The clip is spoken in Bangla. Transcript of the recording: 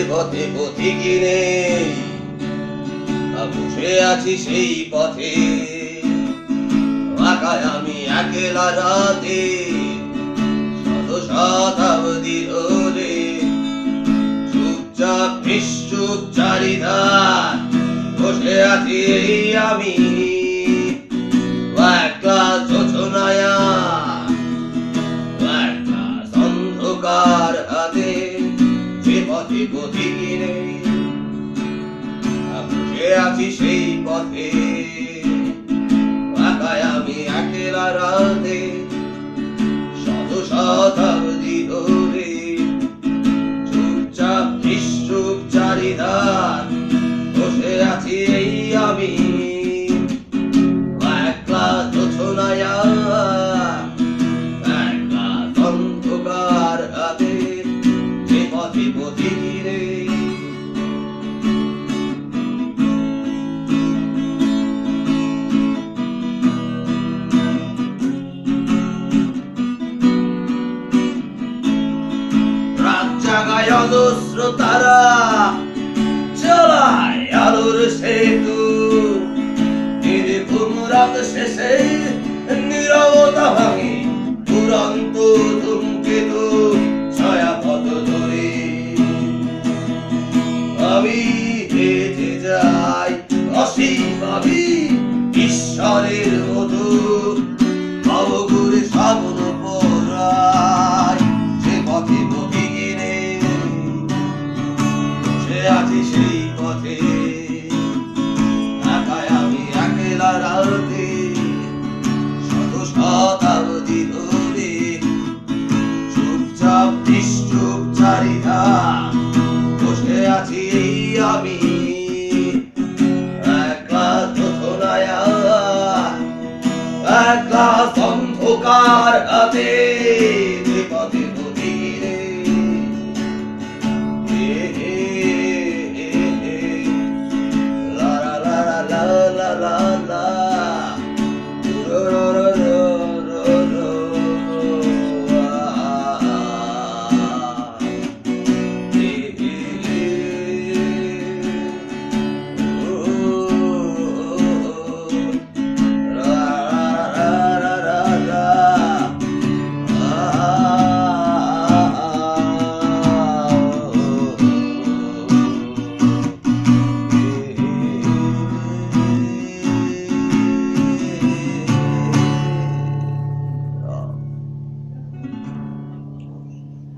পথে পথিকিনে বসে আছি সেই পথে একাই আমি একলা রাতে শত শতাব্দী ধরে চুপচাপ নিশ্চুপ চারিধার বসে আছি এই আমি একলা যোচনায় একলা অন্ধকার হাতে যে পথে পথিকিনে বসে আছি সেই পথে একাই আমি একলা রাতে শত শতাব্দী ধরে চুপচাপ নিশ্চুপ চারিধার বসে আছি এই আমি একলা যোচনায় একলা অন্ধকার হাতে যে পথে পথিকিনে জাগায় অজস্র তারা চালায় আলোর সেতু নির্ঘুম রাত শেষে নীরবতা ভাঙে দুরন্ত ধূমকেতু ছায়াপথ ধরে আমি হেঁটে যাই অসীমভাবে ঈশ্বরের মতো ভবঘুরে স্বপ্ন পড়ায় যে পথে পথিকিনে আছি সেই পথে একাই আমি একলা রাতে শত শতাব্দী ধরে চুপচাপ নিশ্চুপ চারিধার বসে আছি এই আমি একলা যোচনায় একলা অন্ধকার হাতে